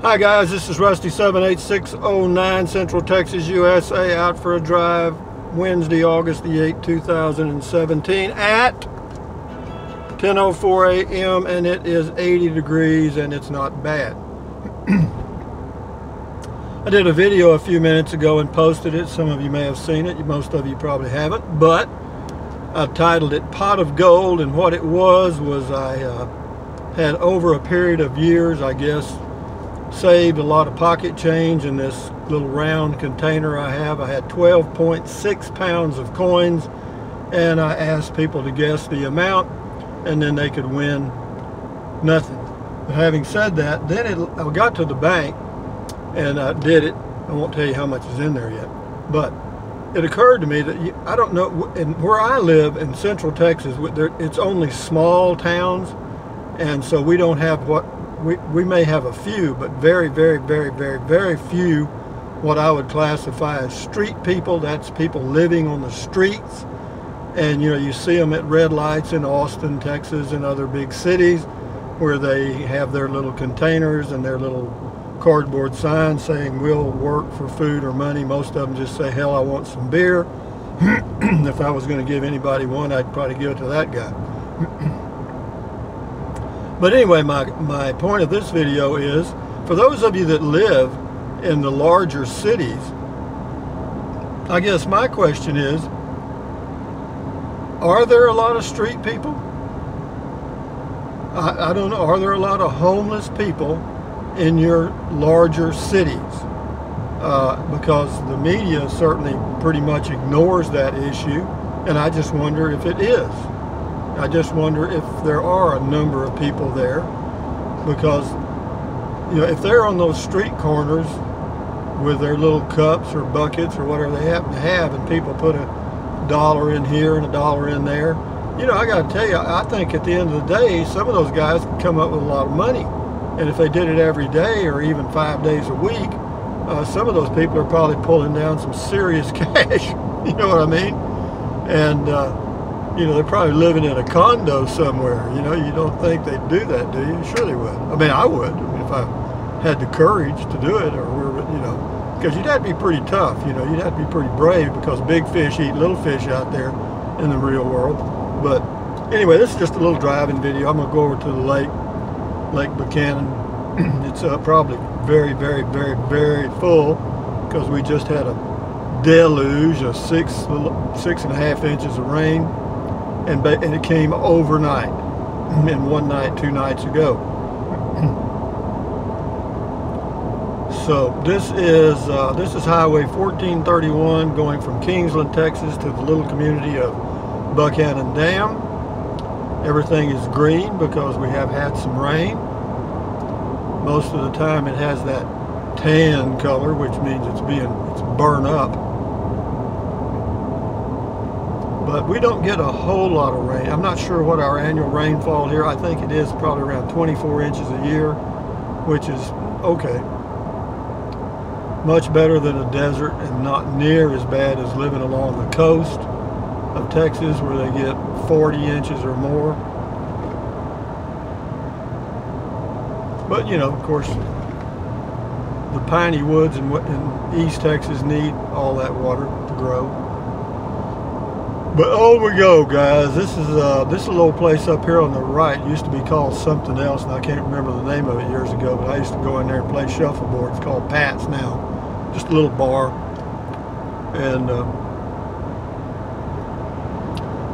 Hi guys, this is Rusty 78609, Central Texas, USA, out for a drive Wednesday, August the 8th, 2017 at 10:04 a.m. and it is 80 degrees and it's not bad. I did a video a few minutes ago and posted it. Some of you may have seen it, most of you probably haven't, but I titled it Pot of Gold, and what it was I had over a period of years, I guess, saved a lot of pocket change in this little round container I have. I had 12.6 pounds of coins, and I asked people to guess the amount, and then they could win nothing. But having said that, then I got to the bank and I did it. I won't tell you how much is in there yet, but it occurred to me that I don't know, and where I live in Central Texas, it's only small towns, and so we don't have we may have a few, but very, very, very, very, very few what I would classify as street people. That's people living on the streets. And you know, you see them at red lights in Austin, Texas, and other big cities where they have their little containers and their little cardboard signs saying we'll work for food or money. Most of them just say, hell, I want some beer. If I was going to give anybody one, I'd probably give it to that guy. But anyway, my point of this video is, for those of you that live in the larger cities, I guess my question is, are there a lot of street people? I don't know. Are there a lot of homeless people in your larger cities? Because the media certainly pretty much ignores that issue, and I just wonder if it is. I just wonder if there are a number of people there, because you know, if they're on those street corners with their little cups or buckets or whatever they happen to have, and people put $1 in here and $1 in there, you know, I got to tell you, I think at the end of the day, some of those guys can come up with a lot of money, and if they did it every day or even 5 days a week, some of those people are probably pulling down some serious cash. You know what I mean? And you know, they're probably living in a condo somewhere. You know, you don't think they'd do that, do you? Sure they would. I mean, I would. I mean, if I had the courage to do it, or you know, because you'd have to be pretty tough. You know, you'd have to be pretty brave, because big fish eat little fish out there in the real world. But anyway, this is just a little driving video. I'm gonna go over to the Lake Buchanan. It's probably very, very, very, very full, because we just had a deluge of 6.5 inches of rain. And it came overnight, and one night, 2 nights ago. So this is Highway 1431 going from Kingsland, Texas to the little community of Buchanan Dam. Everything is green because we have had some rain. Most of the time it has that tan color, which means it's burned up. But we don't get a whole lot of rain. I'm not sure what our annual rainfall here. I think it is probably around 24 inches a year, which is okay. Much better than a desert, and not near as bad as living along the coast of Texas, where they get 40 inches or more. But you know, of course, the piney woods in East Texas need all that water to grow. But on we go, guys. This little old place up here on the right used to be called something else, and I can't remember the name of it years ago, but I used to go in there and play shuffleboard. It's called Pat's now. Just a little bar. And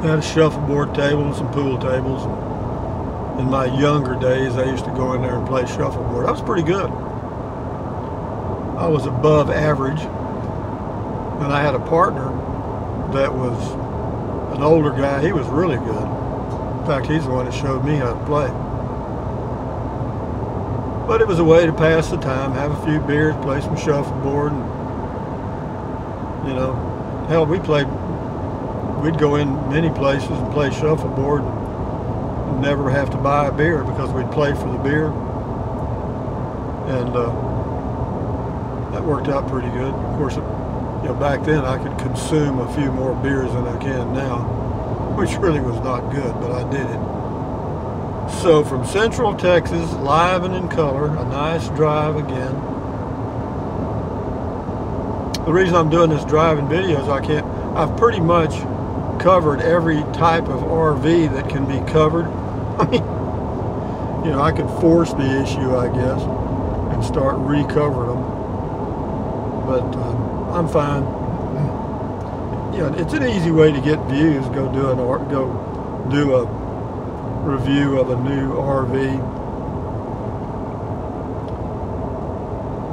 they had a shuffleboard table and some pool tables. And in my younger days, I used to go in there and play shuffleboard. I was pretty good. I was above average. And I had a partner that was an older guy. He was really good. In fact, he's the one that showed me how to play. But it was a way to pass the time, have a few beers, play some shuffleboard, and you know, hell, we'd go in many places and play shuffleboard and never have to buy a beer, because we'd play for the beer. And that worked out pretty good. Of course, you know, back then I could consume a few more beers than I can now, which really was not good, but I did it. So from Central Texas, live and in color, a nice drive again. The reason I'm doing this driving video is I've pretty much covered every type of RV that can be covered. I mean, you know, I could force the issue, I guess, and start recovering them. But I'm fine. Yeah, it's an easy way to get views. Go do a review of a new RV.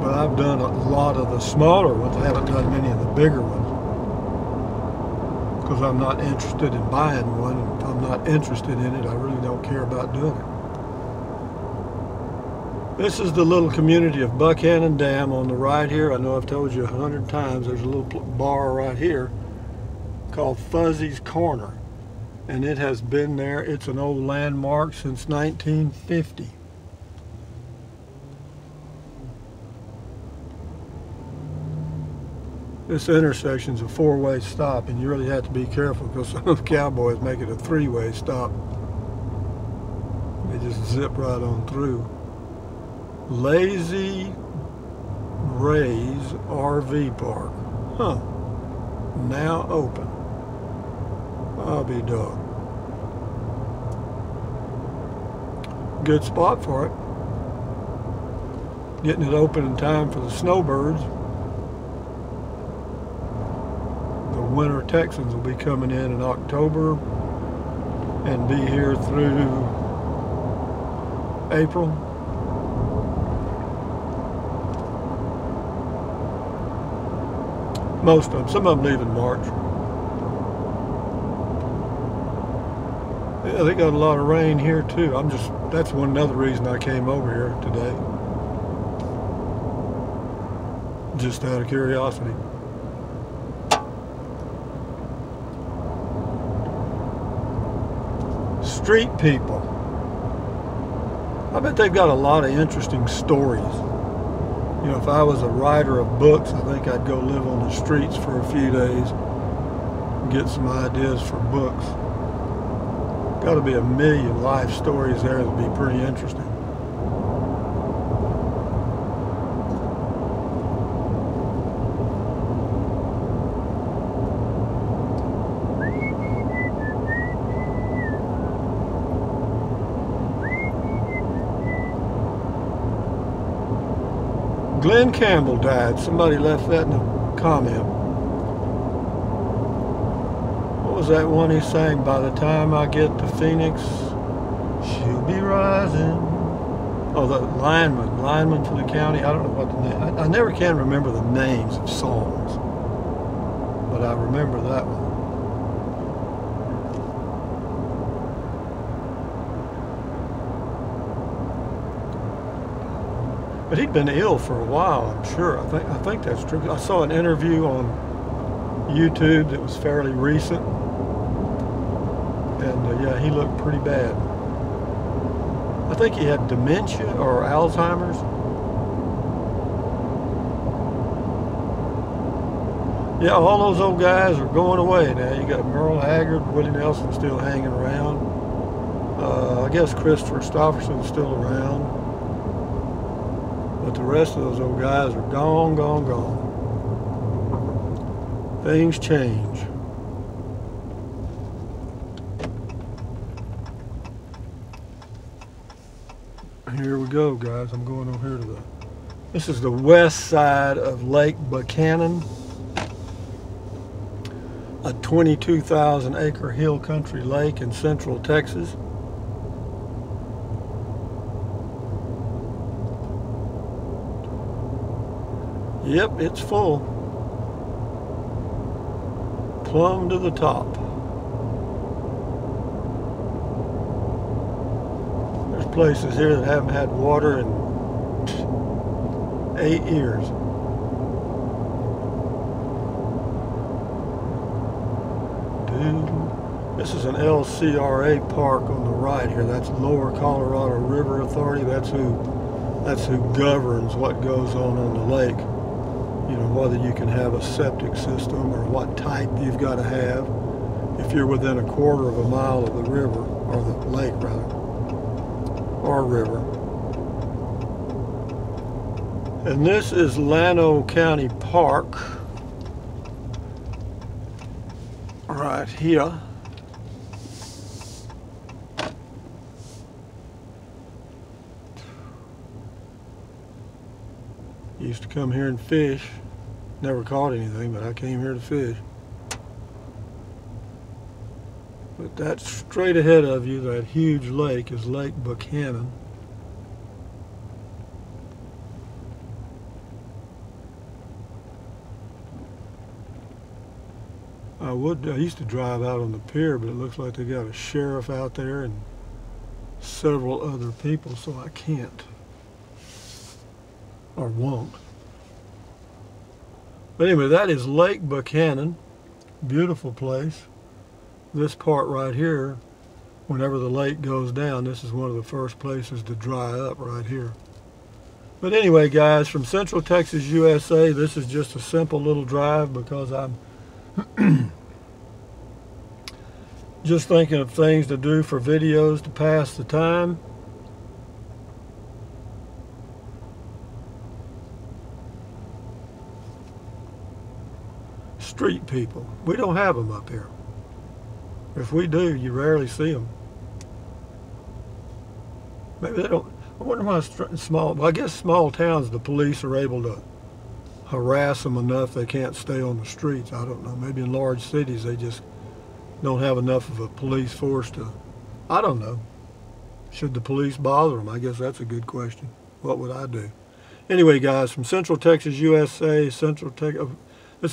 But I've done a lot of the smaller ones. I haven't done many of the bigger ones because I'm not interested in buying one. If I'm not interested in it, I really don't care about doing it. This is the little community of Buckhannon Dam on the right here. I know I've told you 100 times. There's a little bar right here called Fuzzy's Corner, and it has been there. It's an old landmark since 1950. This intersection's a four-way stop, and you really have to be careful because some of the cowboys make it a three-way stop. They just zip right on through. Lazy Ray's RV Park. Huh. Now open. I'll be dog. Good spot for it. Getting it open in time for the snowbirds. The winter Texans will be coming in October and be here through April. Most of them. Some of them leave in March. Yeah, they got a lot of rain here too. That's another reason I came over here today. Just out of curiosity. Street people. I bet they've got a lot of interesting stories. You know, if I was a writer of books, I think I'd go live on the streets for a few days and get some ideas for books. Got to be a million life stories there that'd be pretty interesting. Glenn Campbell died. Somebody left that in a comment. What was that one he sang? By the time I get to Phoenix, she'll be rising. Oh, the lineman for the county. I don't know what the name. I never can remember the names of songs, but I remember that one. But he'd been ill for a while, I'm sure. I think that's true. I saw an interview on YouTube that was fairly recent, and yeah, he looked pretty bad. I think he had dementia or Alzheimer's. Yeah, all those old guys are going away now. You got Merle Haggard, Willie Nelson still hanging around. I guess Christopher Stofferson's still around. But the rest of those old guys are gone, gone, gone. Things change. Here we go, guys. I'm going over here to this is the west side of Lake Buckhannon, a 22,000 acre hill country lake in central Texas. Yep, it's full. Plumb to the top. There's places here that haven't had water in 8 years. Dude, this is an LCRA park on the right here. That's Lower Colorado River Authority. That's who governs what goes on the lake. You know, whether you can have a septic system or what type you've got to have if you're within a quarter of a mile of the river, or the lake rather. or river. And this is Llano County Park right here. Used to come here and fish. Never caught anything, but I came here to fish. But that's straight ahead of you, that huge lake, is Lake Buchanan. I used to drive out on the pier, but it looks like they got a sheriff out there and several other people, so I can't or won't. But anyway, that is Lake Buchanan. Beautiful place. This part right here, whenever the lake goes down, this is one of the first places to dry up right here. But anyway, guys, from Central Texas, USA, this is just a simple little drive because I'm just thinking of things to do for videos to pass the time. Street people. We don't have them up here. If we do, you rarely see them. Maybe they don't. I wonder why small. Well, I guess small towns, the police are able to harass them enough they can't stay on the streets. I don't know. Maybe in large cities they just don't have enough of a police force to. I don't know. Should the police bother them? I guess that's a good question. What would I do? Anyway, guys, from Central Texas, USA, this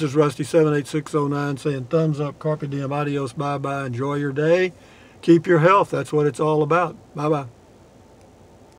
is Rusty78609 saying thumbs up, carpe diem, adios, bye-bye, enjoy your day. Keep your health. That's what it's all about. Bye-bye.